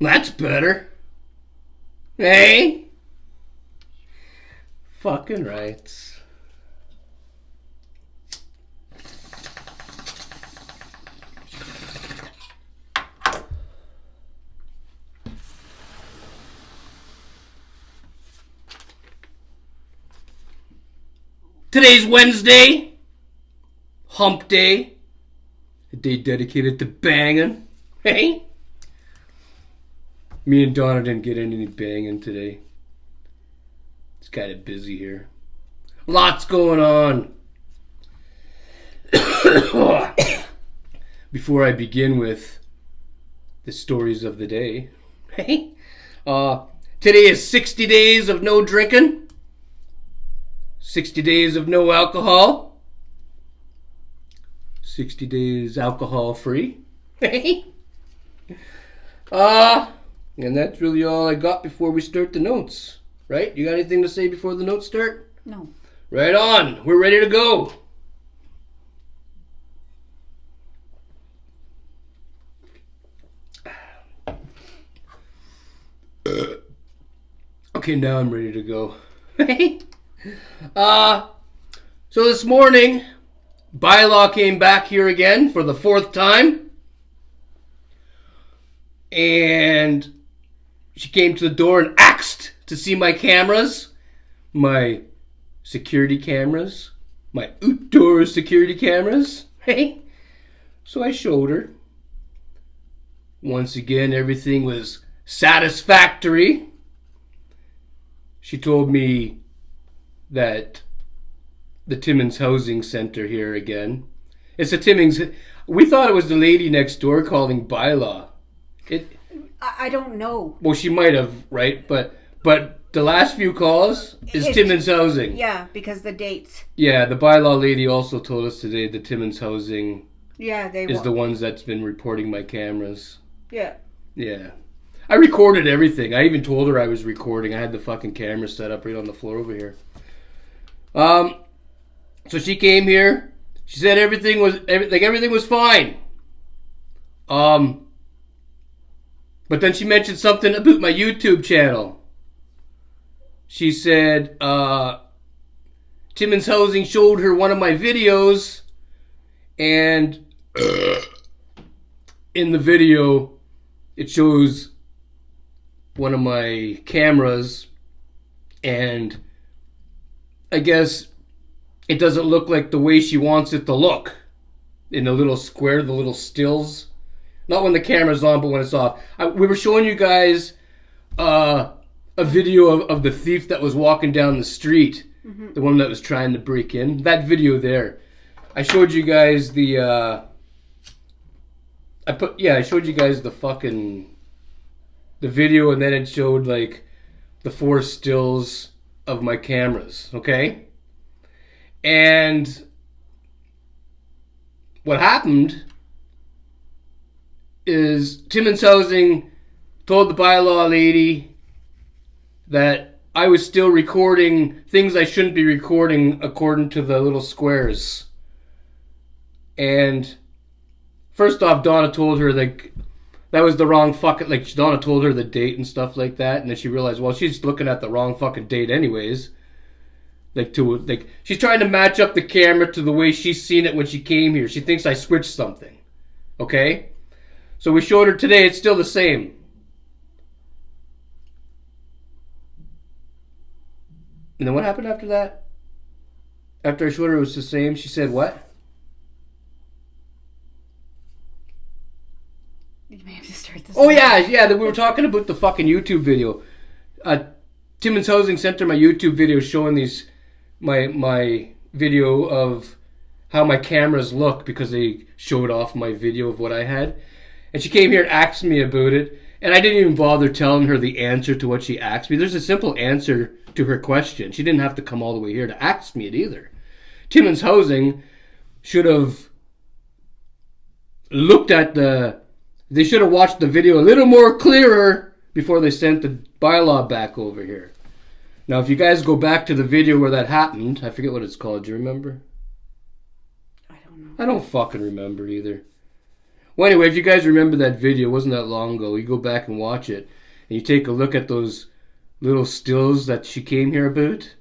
That's better. Hey? Fucking rights. Today's Wednesday. Hump day. A day dedicated to banging. Hey? Me and Donna didn't get any banging today. It's kind of busy here. Lots going on. Before I begin with the stories of the day. Hey? Today is 60 days of no drinking. 60 days of no alcohol. 60 days alcohol free. Hey? And that's really all I got before we start the notes. Right? You got anything to say before the notes start? No. Right on. We're ready to go. Okay, now I'm ready to go. So this morning, bylaw came back here again for the 4th time. And she came to the door and asked to see my cameras. My security cameras. My outdoor security cameras. Hey. So I showed her. Once again, everything was satisfactory. She told me that the Timmins Housing Center here again. It's the Timmins. We thought it was the lady next door calling bylaw. I don't know. Well, she might have, right? But the last few calls is Timmins Housing. Yeah, because the dates. Yeah, the bylaw lady also told us today the Timmins Housing is the ones that's been reporting my cameras. Yeah. Yeah. I recorded everything. I even told her I was recording. I had the fucking camera set up right on the floor over here. So she came here. She said everything was fine. But then she mentioned something about my YouTube channel. She said Timmins Housing showed her one of my videos, and in the video it shows one of my cameras, and I guess it doesn't look like the way she wants it to look in the little square, the little stills. Not when the camera's on, but when it's off. We were showing you guys a video of the thief that was walking down the street. Mm-hmm. The one that was trying to break in. That video there. I showed you guys I showed you guys the video, and then it showed like the 4 stills of my cameras, okay? And what happened is Timmins Housing told the bylaw lady that I was still recording things I shouldn't be recording according to the little squares. And first off, Donna told her like that was the wrong fucking, like Donna told her the date and stuff like that, and then she realized, well, she's looking at the wrong fucking date anyways. She's trying to match up the camera to the way she's seen it when she came here. She thinks I switched something. Okay? So we showed her today, it's still the same. And then what happened after that? After I showed her it was the same, she said what? You may have to start this. Oh yeah, we were talking about the fucking YouTube video. Timmins Housing Center, my YouTube video showing my video of how my cameras look because they showed off my video of what I had. And she came here and asked me about it, and I didn't even bother telling her the answer to what she asked me. There's a simple answer to her question. She didn't have to come all the way here to ask me it either. Timmins Housing should have looked at they should have watched the video a little more clearer before they sent the bylaw back over here. Now, if you guys go back to the video where that happened, I forget what it's called. Do you remember? I don't know. I don't fucking remember either. Well, anyway, if you guys remember that video, it wasn't that long ago. You go back and watch it, and you take a look at those little stills that she came here about.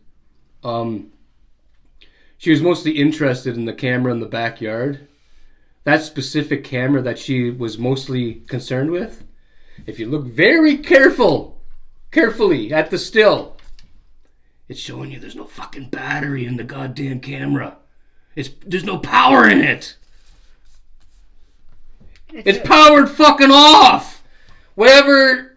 She was mostly interested in the camera in the backyard. That specific camera that she was mostly concerned with. If you look very carefully at the still, it's showing you there's no fucking battery in the goddamn camera. There's no power in it. It's powered fucking off. Whatever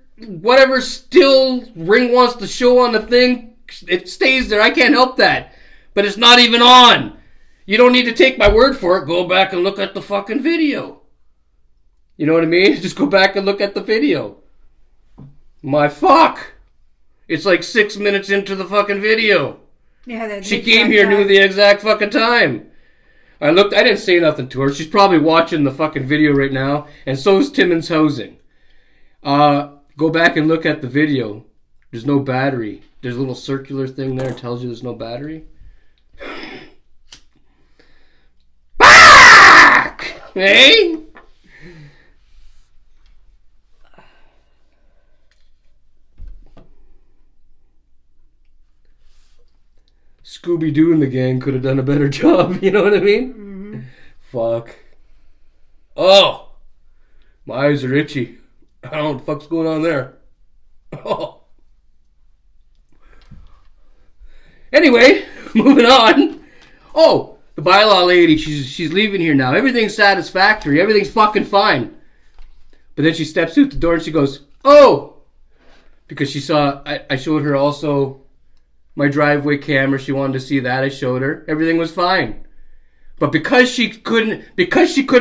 still Ring wants to show on the thing, it stays there. I can't help that. But it's not even on. You don't need to take my word for it. Go back and look at the fucking video. You know what I mean? Just go back and look at the video. My fuck. It's like 6 minutes into the fucking video. Yeah, she came here, knew the exact fucking time. I didn't say nothing to her. She's probably watching the fucking video right now. And so is Timmins Housing. Go back and look at the video. There's no battery. There's a little circular thing there that tells you there's no battery. Fuck! Hey? Scooby-Doo and the gang could have done a better job, you know what I mean? Mm-hmm. Fuck. Oh! My eyes are itchy. I don't know what the fuck's going on there. Oh. Anyway, moving on. Oh, the bylaw lady, she's leaving here now. Everything's satisfactory. Everything's fucking fine. But then she steps out the door and she goes, oh! Because she saw, I showed her also my driveway camera. She wanted to see that. I showed her. Everything was fine. But because she couldn't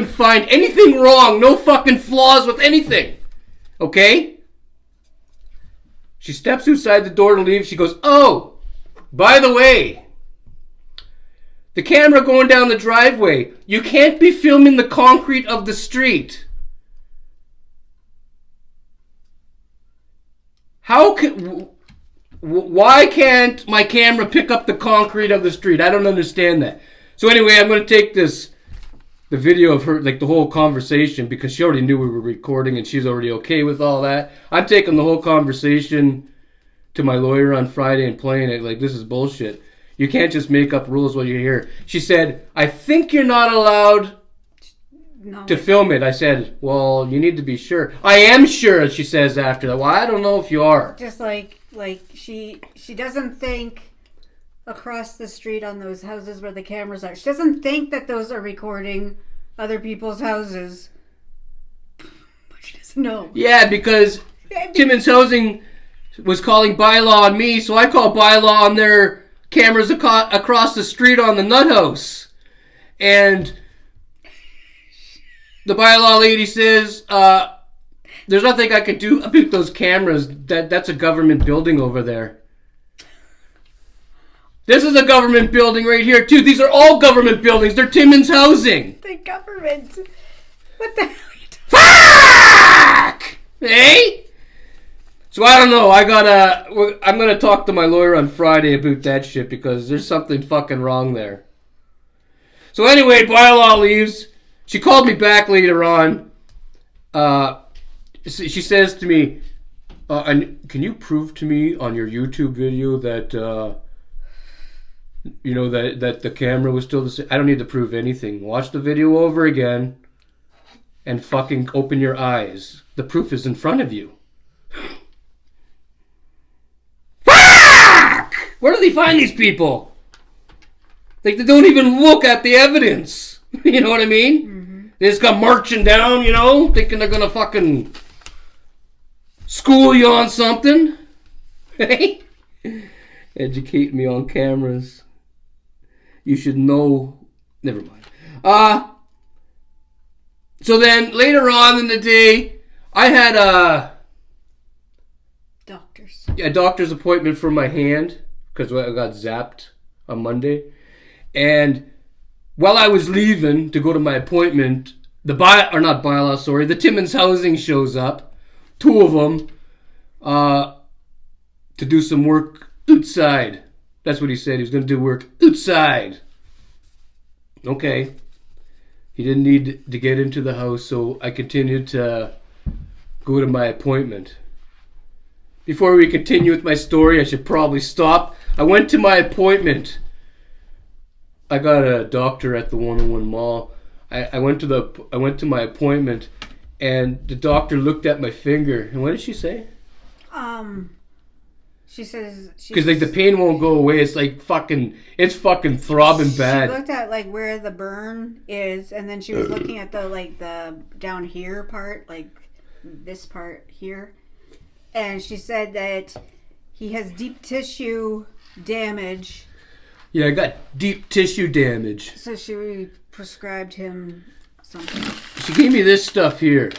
find anything wrong, no fucking flaws with anything. Okay? She steps outside the door to leave. She goes, oh, by the way, the camera going down the driveway, you can't be filming the concrete of the street. Why can't my camera pick up the concrete of the street? I don't understand that. So anyway, I'm going to take the video of her, like the whole conversation, because she already knew we were recording and she's already okay with all that. I'm taking the whole conversation to my lawyer on Friday and playing it like, this is bullshit. You can't just make up rules while you're here. She said, I think you're not allowed to film it. I said, well, you need to be sure. I am sure, she says after that. Well, I don't know if you are. Just like she doesn't think across the street on those houses where the cameras are. She doesn't think that those are recording other people's houses. But she doesn't know. Yeah, because Timmins Housing was calling bylaw on me, so I call bylaw on their cameras across the street on the nut house. And the bylaw lady says, there's nothing I can do about those cameras. That's a government building over there. This is a government building right here, too. These are all government buildings. They're Timmins Housing. The government. What the hell are you talking? Fuck! Hey? So I don't know. I'm going to talk to my lawyer on Friday about that shit because there's something fucking wrong there. So anyway, bylaw leaves. She called me back later on. She says to me, can you prove to me on your YouTube video that... that the camera was still the same? I don't need to prove anything. Watch the video over again and fucking open your eyes. The proof is in front of you. Fuck! Where do they find these people? Like, they don't even look at the evidence. You know what I mean? Mm-hmm. They just come marching down, thinking they're gonna fucking school you on something. Hey? Educate me on cameras. You should know. Never mind. So then later on in the day, I had a doctor's appointment for my hand because I got zapped on Monday. And while I was leaving to go to my appointment, the Timmins Housing shows up, two of them, to do some work outside. That's what he said. He was going to do work outside. Okay. He didn't need to get into the house, so I continued to go to my appointment. Before we continue with my story, I should probably stop. I went to my appointment. I got a doctor at the 101 Mall. I went to my appointment, and the doctor looked at my finger. And what did she say? She says because like the pain won't go away. It's like it's fucking throbbing bad. She looked at like where the burn is, and then she was looking at the down here part, like this part here, and she said that he has deep tissue damage. Yeah, I got deep tissue damage. So she prescribed him something. She gave me this stuff here.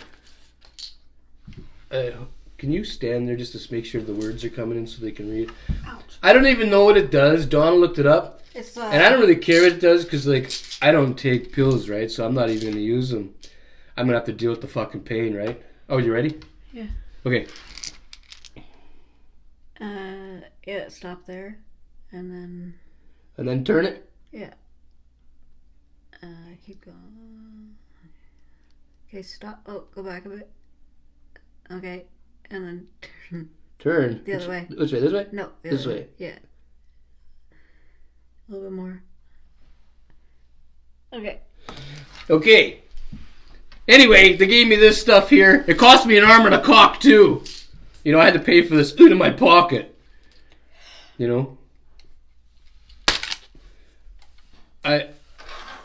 Can you stand there just to make sure the words are coming in so they can read? Ouch. I don't even know what it does. Donna looked it up. It's and I don't really care what it does because, like, I don't take pills, right? So I'm not even going to use them. I'm going to have to deal with the fucking pain, right? Oh, you ready? Yeah. Okay. Yeah, stop there. And then... And then turn it? Yeah. Keep going. Okay, stop. Oh, go back a bit. Okay. And then turn. Turn. The other way. Which way? This way? No. This way. Yeah. A little bit more. Okay. Okay. Anyway, they gave me this stuff here. It cost me an arm and a cock, too. You know, I had to pay for this out of my pocket. You know?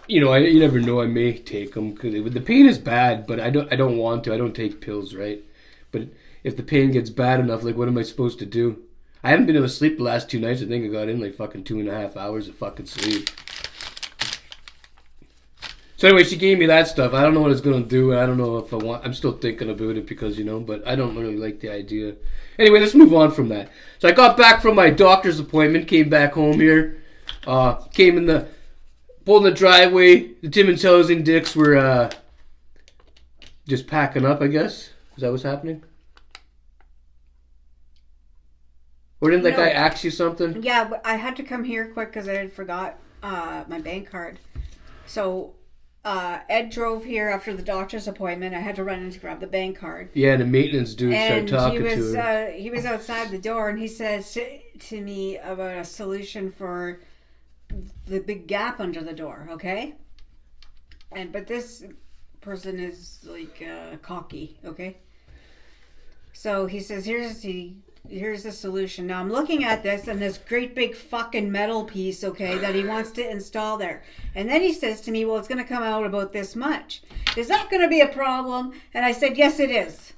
You never know. I may take them because the pain is bad, but I don't want to. I don't take pills, right? But if the pain gets bad enough, like, what am I supposed to do? I haven't been able to sleep the last 2 nights. I think I got in like fucking 2.5 hours of fucking sleep. So anyway, she gave me that stuff. I don't know what it's gonna do. I don't know if I want. I'm still thinking about it because but I don't really like the idea. Anyway, let's move on from that. So I got back from my doctor's appointment, came back home here, pulled in the driveway. The Timmins housing dicks were just packing up, I guess. Is that what's happening? Or didn't that guy ask you something? Yeah, but I had to come here quick because I had forgot my bank card. So Ed drove here after the doctor's appointment. I had to run in to grab the bank card. Yeah, and the maintenance dude started talking to her. He was outside the door, and he says to me about a solution for the big gap under the door, okay? But this person is like cocky, okay? So he says, here's the solution. Now I'm looking at this and this great big fucking metal piece, okay, that he wants to install there. And then he says to me, well, it's going to come out about this much. Is that going to be a problem? And I said, yes, it is.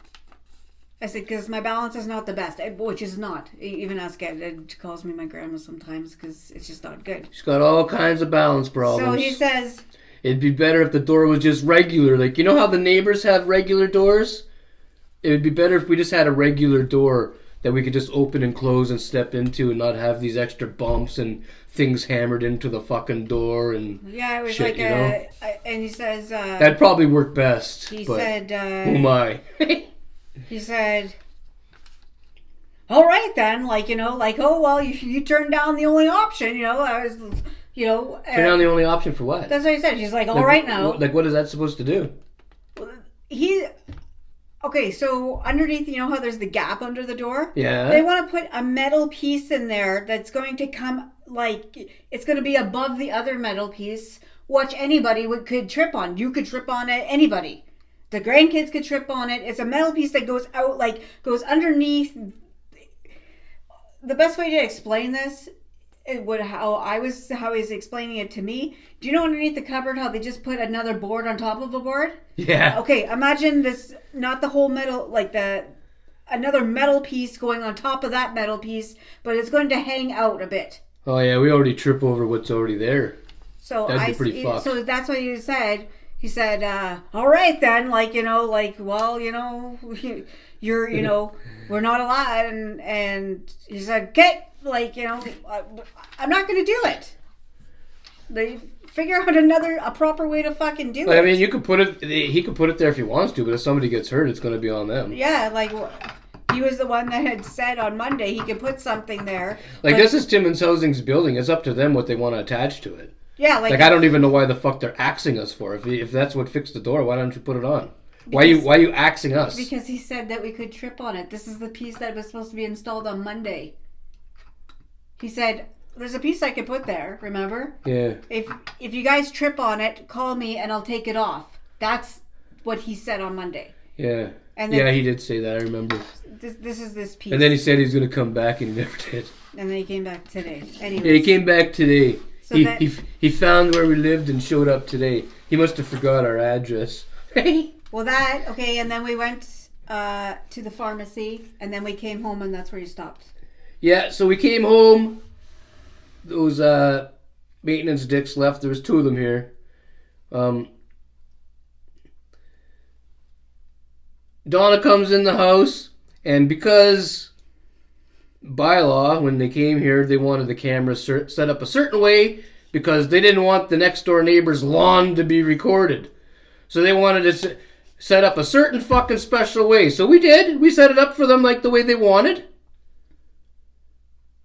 I said, because my balance is not the best, which is not. Even Ed calls me my grandma sometimes because it's just not good. She's got all kinds of balance problems. So he says, it'd be better if the door was just regular. Like, you know how the neighbors have regular doors? It would be better if we just had a regular door that we could just open and close and step into and not have these extra bumps and things hammered into the fucking door and yeah, it was shit, like and he says that'd probably work best. He said oh my. He said, all right then, oh well, you turned down the only option, I was turn down the only option for what? That's what he said. She's like, all right now. What is that supposed to do? Okay, so underneath, you know how there's the gap under the door? Yeah. They want to put a metal piece in there that's going to come, it's going to be above the other metal piece, which anybody could trip on. You could trip on it, anybody. The grandkids could trip on it. It's a metal piece that goes out, goes underneath. The best way to explain this, how he's explaining it to me. Do you know underneath the cupboard how they just put another board on top of a board? Yeah. Okay, imagine this, not the whole metal, another metal piece going on top of that metal piece, but it's going to hang out a bit. Oh yeah, we already trip over what's already there. So that'd be pretty fucked. So that's what he said. He said, all right then, you're, we're not allowed. And he said, okay, I'm not going to do it. They figure out a proper way to fucking do it. I mean, he could put it there if he wants to, but if somebody gets hurt, it's going to be on them. Yeah, he was the one that had said on Monday he could put something there. This is Timmins Housing's building. It's up to them what they want to attach to it. Yeah, like I don't even know why the fuck they're axing us for. If that's what fixed the door, why don't you put it on? Why are you axing us? Because he said that we could trip on it. This is the piece that was supposed to be installed on Monday. He said, there's a piece I could put there, remember? Yeah. If you guys trip on it, call me and I'll take it off. That's what he said on Monday. Yeah. And then, he did say that, I remember. This is this piece. And then he said he was going to come back and he never did. And then he came back today. Anyways. Yeah, he came back today. So he found where we lived and showed up today. He must have forgot our address. Well, and then we went to the pharmacy, and then we came home, and that's where you stopped. Yeah, so we came home. Those maintenance dicks left. There was 2 of them here. Donna comes in the house, and because by law, when they came here, they wanted the cameras set up a certain way because they didn't want the next door neighbor's lawn to be recorded. So they wanted to set up a certain fucking special way. So we did. We set it up for them like the way they wanted.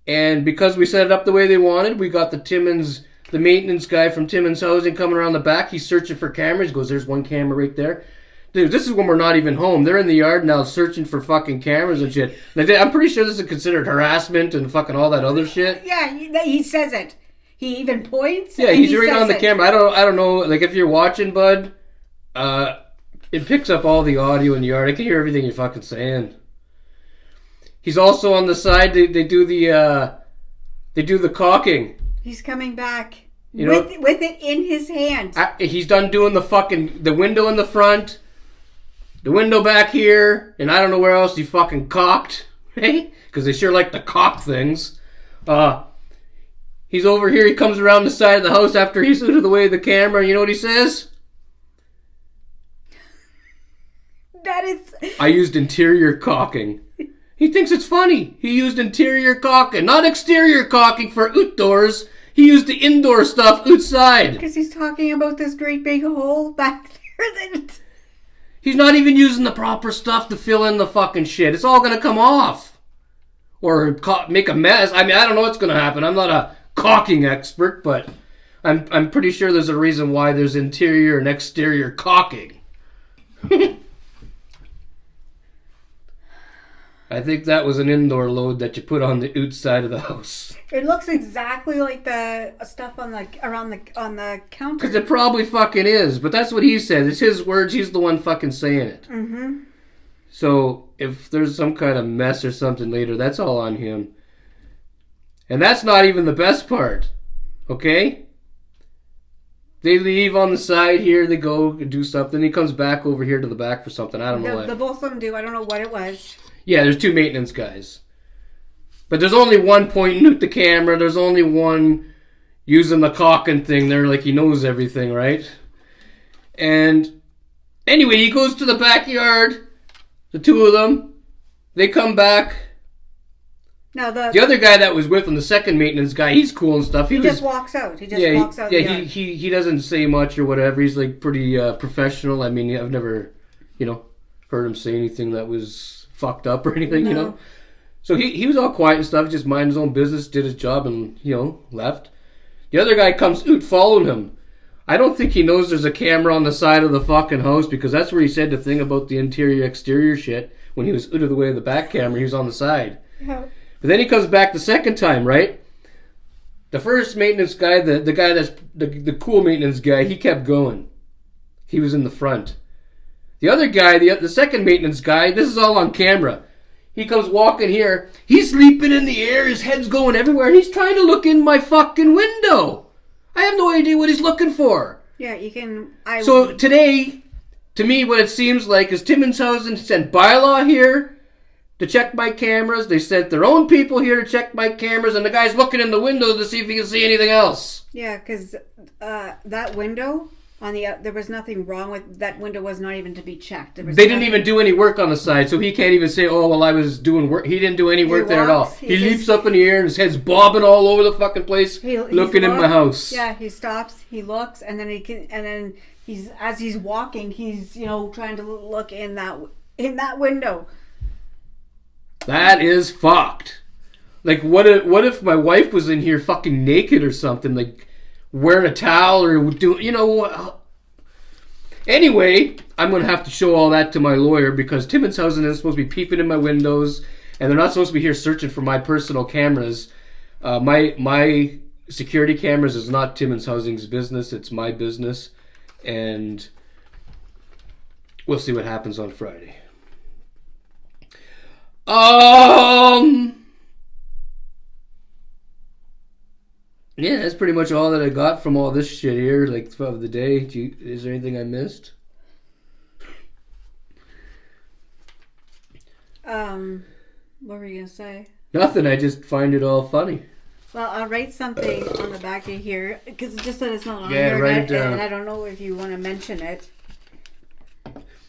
And because we set it up the way they wanted, we got the maintenance guy from Timmins Housing coming around the back. He's searching for cameras. He goes, there's one camera right there. Dude, this is when we're not even home. They're in the yard now searching for fucking cameras and shit. Like, I'm pretty sure this is considered harassment and fucking all that other shit. Yeah, he says it. He even points. Yeah, he's right on the camera. I don't know. Like, if you're watching, bud, it picks up all the audio in the yard. I can hear everything you're fucking saying. He's also on the side. They do the caulking. He's coming back with it in his hand. He's done doing the window in the front, the window back here, and I don't know where else he fucking caulked. Hey, because they sure like to caulk things. He's over here. He comes around the side of the house after he's out of the way of the camera. You know what he says? I used interior caulking. He thinks it's funny. He used interior caulking, not exterior caulking for outdoors. He used the indoor stuff outside. Because he's talking about this great big hole back there. He's not even using the proper stuff to fill in the fucking shit. It's all going to come off. Or make a mess. I mean, I don't know what's going to happen. I'm not a caulking expert, but I'm pretty sure there's a reason why there's interior and exterior caulking. I think that was an indoor load that you put on the outside of the house. It looks exactly like the stuff on the counter. Because it probably fucking is, but that's what he said. It's his words. He's the one fucking saying it. Mm-hmm. So if there's some kind of mess or something later, that's all on him. And that's not even the best part. Okay? They leave on the side here. They go do something. He comes back over here to the back for something. I don't know what. The both of them do. I don't know what it was. Yeah, there's 2 maintenance guys. But there's only one pointing at the camera. There's only one using the caulking thing there like he knows everything, right? And anyway, he goes to the backyard. The 2 of them. They come back. Now the other guy that was with him, the second maintenance guy, he's cool and stuff. He just walks out. He just walks out. Yeah, he doesn't say much or whatever. He's like pretty professional. I mean, I've never, heard him say anything that was fucked up or anything, So he was all quiet and stuff, just minded his own business, did his job, and, left. The other guy comes out following him. I don't think he knows there's a camera on the side of the fucking house, because that's where he said the thing about the interior-exterior shit. When he was out of the way of the back camera, he was on the side. Yeah. But then he comes back the second time, right? The first maintenance guy, the guy that's the cool maintenance guy, he kept going. He was in the front. The other guy, the second maintenance guy, this is all on camera. He comes walking here. He's leaping in the air. His head's going everywhere. He's trying to look in my fucking window. I have no idea what he's looking for. Yeah, you can... So today, to me, what it seems like is Timmins Housing sent bylaw here to check my cameras. They sent their own people here to check my cameras. And the guy's looking in the window to see if he can see anything else. Yeah, because that window... there was nothing wrong with that window. Was not even to be checked. They didn't even do any work on the side, so he can't even say, "Oh, well, I was doing work." He didn't do any work there at all. He leaps up in the air and his head's bobbing all over the fucking place, looking in my house. Yeah, he stops, he looks, and then he's as he's walking, he's trying to look in that window. That is fucked. Like, what if my wife was in here fucking naked or something? Like, wearing a towel or doing, Anyway, I'm going to have to show all that to my lawyer because Timmins Housing is supposed to be peeping in my windows and they're not supposed to be here searching for my personal cameras. My security cameras is not Timmins Housing's business. It's my business. And we'll see what happens on Friday. Yeah, that's pretty much all that I got from all this shit here, like, of the day. Is there anything I missed? What were you going to say? Nothing, I just find it all funny. Well, I'll write something on the back of here, because just that it's not on Yeah, here, write it down. and I don't know if you want to mention it.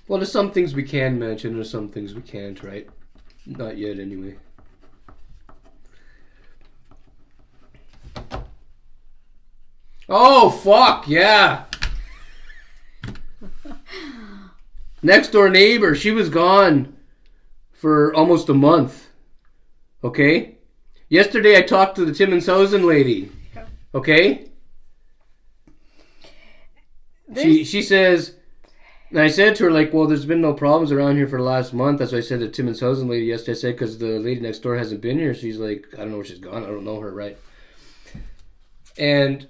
Well, there's some things we can mention, there's some things we can't, right? Not yet, anyway. Oh, fuck, yeah. Next door neighbor, she was gone for almost a month. Okay? Yesterday I talked to the Timmins Housing lady. Okay? She says, and I said to her, like, well, there's been no problems around here for the last month. That's what I said to the Timmins Housing lady yesterday. I said, because the lady next door hasn't been here. She's like, I don't know where she's gone. I don't know her, right? And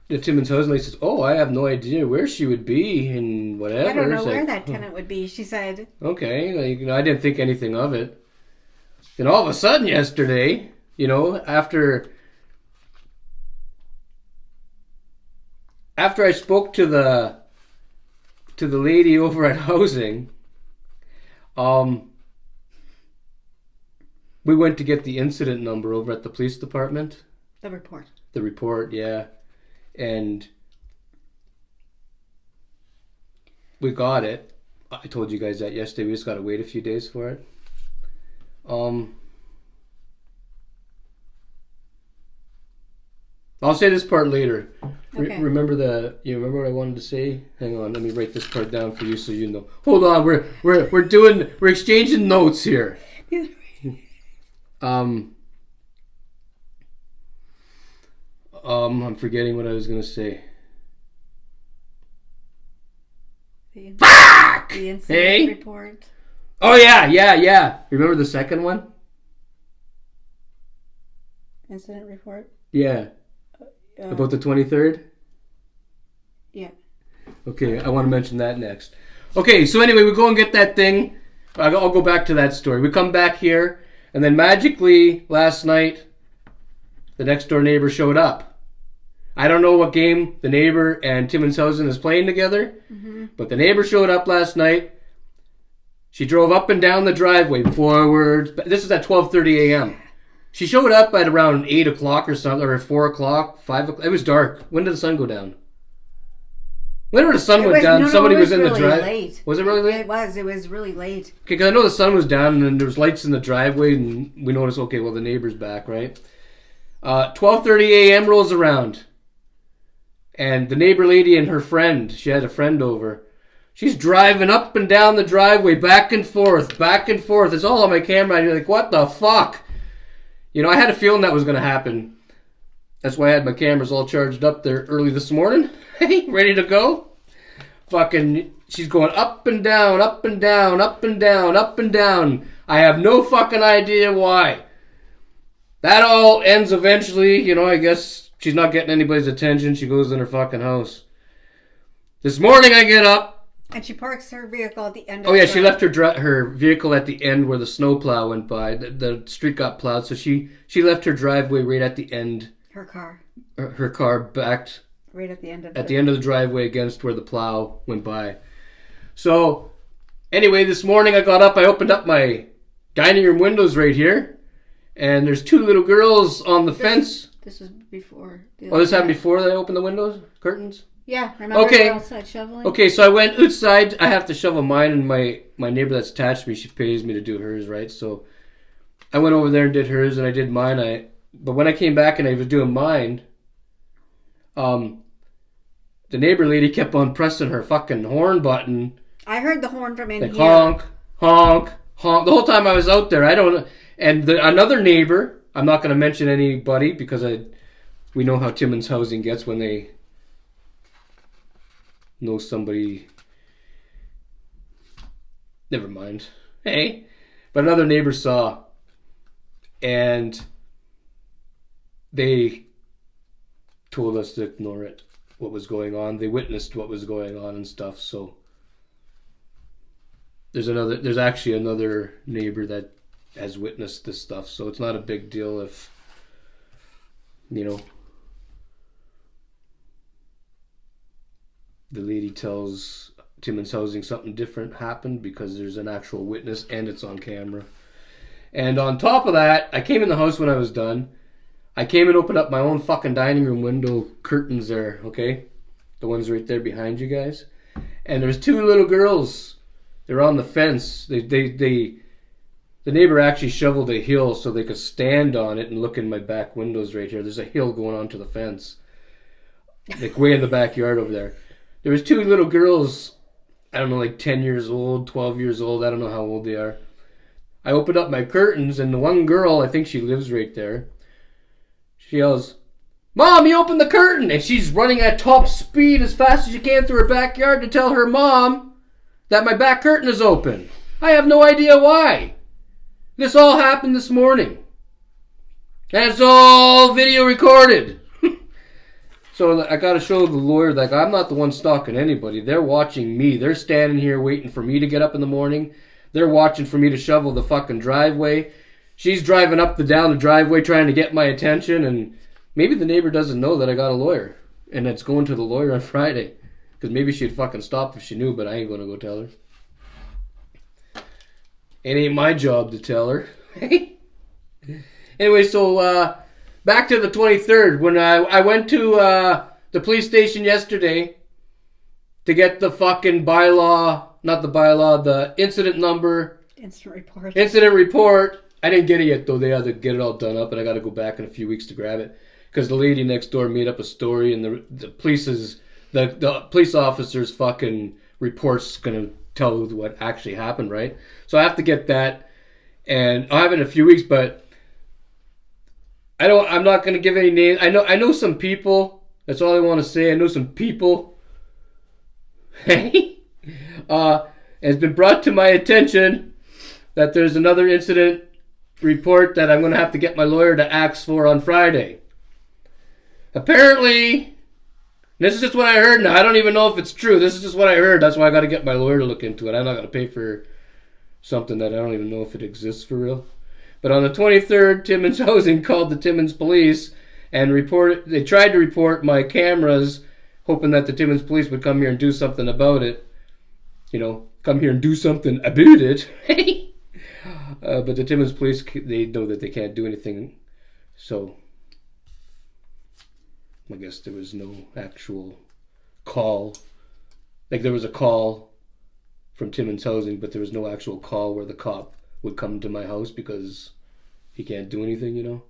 the Timmins Housing lady says, oh, I have no idea where she would be and whatever. I don't know it's where like, that tenant would be, she said. Okay, like, I didn't think anything of it. And all of a sudden yesterday, after I spoke to the lady over at housing, we went to get the incident number over at the police department. The report. The report, yeah. And we got it. I told you guys that yesterday. We just got to wait a few days for it. I'll say this part later. Okay. Remember what I wanted to say? Hang on, let me write this part down for you so you know. Hold on, we're exchanging notes here. I'm forgetting what I was gonna say. Fuck! The incident report. Oh yeah. Remember the second one? Incident report? Yeah. About the 23rd? Yeah. Okay, I want to mention that next. Okay, so anyway, we go and get that thing. I'll go back to that story. We come back here, and then magically, last night, the next door neighbor showed up. I don't know what game the neighbor and Timmins Housing is playing together, but the neighbor showed up last night. She drove up and down the driveway forward. This is at 12:30 a.m. She showed up at around 8 o'clock or something, or 4 o'clock, 5 o'clock. It was dark. When did the sun go down? Whenever the sun went down, somebody was in the driveway. Was it really late? It was really late. Okay, because I know the sun was down and then there was lights in the driveway and we noticed, okay, well, the neighbor's back, right? 12:30 a.m. rolls around. And the neighbor lady and her friend, she had a friend over. She's driving up and down the driveway, back and forth, back and forth. It's all on my camera. And you're like, what the fuck? I had a feeling that was going to happen. That's why I had my cameras all charged up there early this morning. Ready to go. Fucking, she's going up and down, up and down, up and down, up and down. I have no fucking idea why. That all ends eventually, I guess she's not getting anybody's attention. She goes in her fucking house. This morning I get up. And she parks her vehicle at the end of the drive. She left her vehicle at the end where the snowplow went by. The street got plowed, so she left her driveway right at the end. Her car. Her car backed right at the end of the end of the driveway against where the plow went by. So, anyway, this morning I got up. I opened up my dining room windows right here, and there's two little girls on the fence. This was before. This happened before I opened the windows, curtains. Yeah, remember okay. Outside shoveling? Okay, so I went outside. I have to shovel mine, and my neighbor that's attached to me, she pays me to do hers, right? So I went over there and did hers, and I did mine. But when I came back and I was doing mine, the neighbor lady kept on pressing her fucking horn button. I heard the horn from in here. Honk, honk, honk. The whole time I was out there, I don't know. And another neighbor, I'm not going to mention anybody because we know how Timmins Housing gets when they know somebody. Never mind. Hey, but another neighbor saw, and they told us to ignore it. What was going on? They witnessed what was going on and stuff. So there's actually another neighbor that has witnessed this stuff. So it's not a big deal if, you know, the lady tells Timmins Housing something different happened, because there's an actual witness and it's on camera. And on top of that, I came in the house when I was done. I came and opened up my own fucking dining room window curtains there, okay? The ones right there behind you guys. And there's two little girls. They're on the fence. The neighbor actually shoveled a hill so they could stand on it and look in my back windows right here. There's a hill going onto the fence. Like way in the backyard over there. There was two little girls, I don't know, like 10 years old, 12 years old. I don't know how old they are. I opened up my curtains, and the one girl, I think she lives right there, she yells, "Mom, you opened the curtain!" And she's running at top speed as fast as she can through her backyard to tell her mom that my back curtain is open. I have no idea why. This all happened this morning. And it's all video recorded. So I gotta show the lawyer that I'm not the one stalking anybody. They're watching me. They're standing here waiting for me to get up in the morning. They're watching for me to shovel the fucking driveway. She's driving up down the driveway trying to get my attention, and maybe the neighbor doesn't know that I got a lawyer, and it's going to the lawyer on Friday. Because maybe she'd fucking stop if she knew, but I ain't gonna go tell her. It ain't my job to tell her. Anyway, so back to the 23rd, when I went to the police station yesterday to get the fucking the incident number. Incident report. I didn't get it yet, though. They had to get it all done up, and I got to go back in a few weeks to grab it. Because the lady next door made up a story, and the police officer's fucking report's going to tell what actually happened, right? So I have to get that, and I'll have it in a few weeks, but I'm not going to give any names. I know some people. That's all I want to say. I know some people. It's been brought to my attention that there's another incident report that I'm going to have to get my lawyer to ask for on Friday. Apparently, this is just what I heard now. I don't even know if it's true. This is just what I heard. That's why I got to get my lawyer to look into it. I'm not going to pay for something that I don't even know if it exists for real. But on the 23rd, Timmins Housing called the Timmins police and they tried to report my cameras, hoping that the Timmins police would come here and do something about it. You know, come here and do something about it. But the Timmins police, they know that they can't do anything. So I guess there was no actual call. Like, there was a call from Timmins Housing, but there was no actual call where the cop would come to my house, because he can't do anything, you know?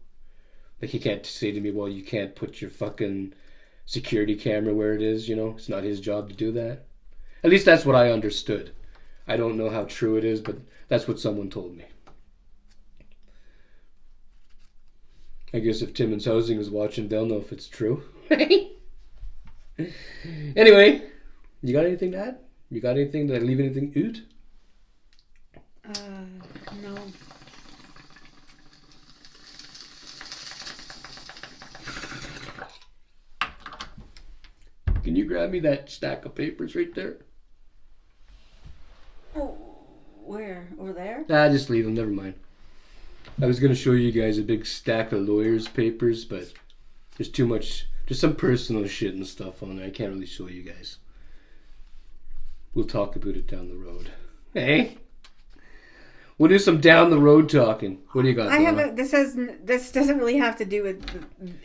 Like, he can't say to me, well, you can't put your fucking security camera where it is, you know? It's not his job to do that. At least that's what I understood. I don't know how true it is, but that's what someone told me. I guess if Timmins Housing is watching, they'll know if it's true. Anyway, you got anything to add? You got anything? Did I leave anything out? No. Can you grab me that stack of papers right there? Oh, where? Over there? Just leave them. Never mind. I was going to show you guys a big stack of lawyers' papers, but there's too much. There's some personal shit and stuff on there. I can't really show you guys. We'll talk about it down the road. Hey? We'll do some down the road talking. What do you got? This doesn't really have to do with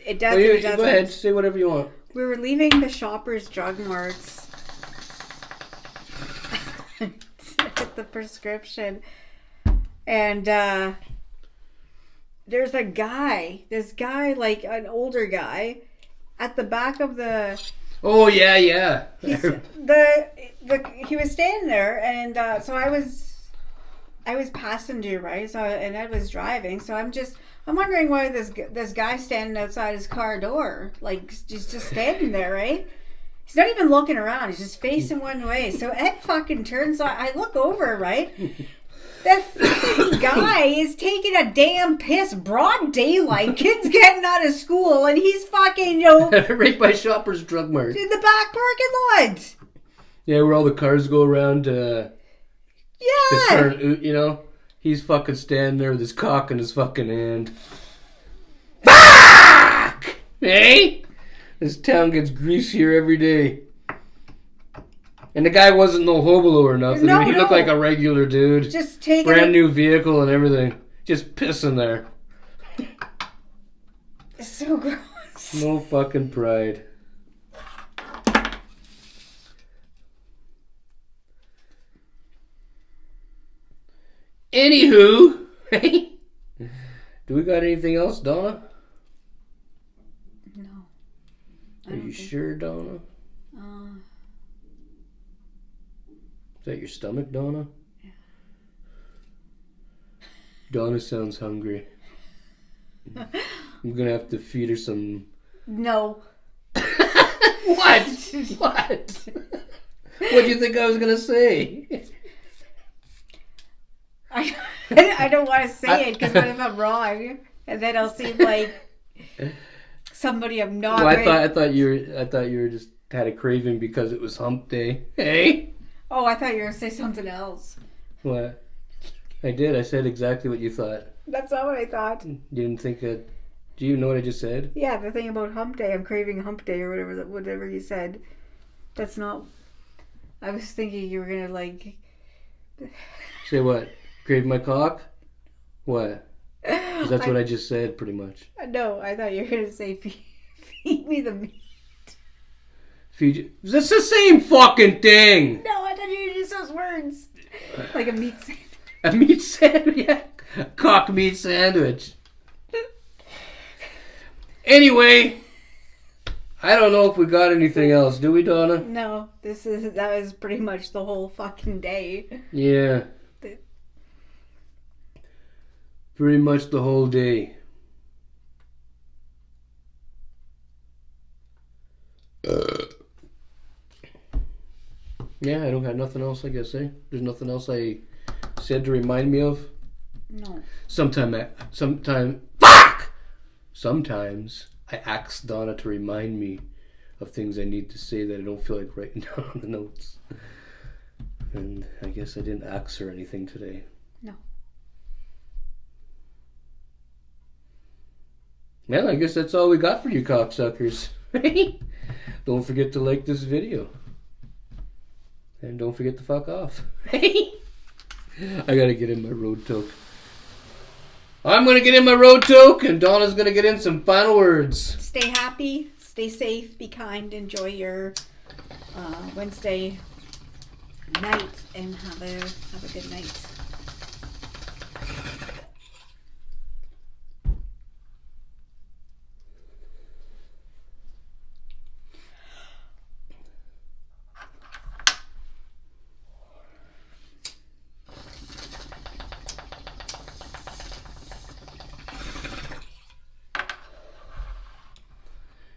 it. Does. It doesn't. Go ahead, say whatever you want. We were leaving the Shoppers Drug Marts with the prescription, and there's a guy. This guy, like an older guy, at the back of the. Oh yeah. He was standing there, and so I was passenger, right? So and Ed was driving. So I'm wondering why this guy standing outside his car door, like just standing there, right? He's not even looking around. He's just facing one way. So Ed fucking turns on. I look over, right? That fucking guy is taking a damn piss, broad daylight. Kids getting out of school, and he's fucking, right by Shoppers Drug Mart. in the back parking lot. Yeah, where all the cars go around to Yeah. turn, he's fucking standing there with his cock in his fucking hand. Fuck! Hey? This town gets greasier every day. And the guy wasn't no hobo or nothing. No, he looked like a regular dude. Just taking brand new vehicle and everything. Just pissing there. It's so gross. No fucking pride. Anywho, hey, do we got anything else, Donna? No. Are you sure, Donna? Is that your stomach, Donna? Yeah. Donna sounds hungry. I'm gonna have to feed her some. No. What? What? What do you think I was gonna say? I don't want to say it because what if I'm wrong, and then I'll seem like somebody I'm not. Well, I thought you were just had a craving because it was Hump Day. Hey. Oh, I thought you were gonna say something else. What? I did. I said exactly what you thought. That's not what I thought. You didn't think it. Do you know what I just said? Yeah, the thing about Hump Day, I'm craving Hump Day or whatever you said. That's not. I was thinking you were gonna like. Say what? Crave my cock? What? 'Cause that's what I just said, pretty much. No, I thought you were gonna say feed me the meat. Feed you. That's the same fucking thing. No, I thought you were gonna use those words. Like a meat sandwich. A meat sandwich? Yeah. A cock meat sandwich. Anyway, I don't know if we got anything else. Do we, Donna? No, that was pretty much the whole fucking day. Yeah. Pretty much the whole day. Yeah, I don't got nothing else, I guess, eh? There's nothing else I said to remind me of? No. Sometimes I ask Donna to remind me of things I need to say that I don't feel like writing down on the notes. And I guess I didn't ask her anything today. No. Well, I guess that's all we got for you cocksuckers. Don't forget to like this video. And don't forget to fuck off. I gotta get in my road toke. I'm gonna get in my road toke, and Donna's gonna get in some final words. Stay happy, stay safe, be kind, enjoy your Wednesday night, and have a good night.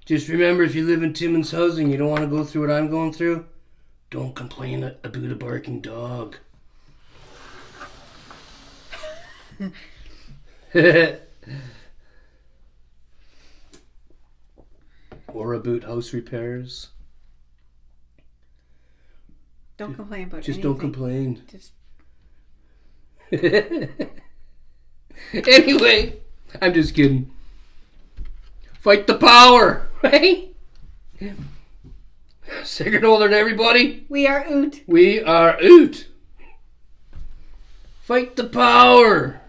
Just remember, if you live in Timmins housing, you don't want to go through what I'm going through, don't complain about a barking dog. Or about house repairs. Don't complain about Just anything. don't complain. Just Anyway, I'm just kidding. Fight the power, right? Cigrit holder to everybody. we are oot. We are out. Fight the power.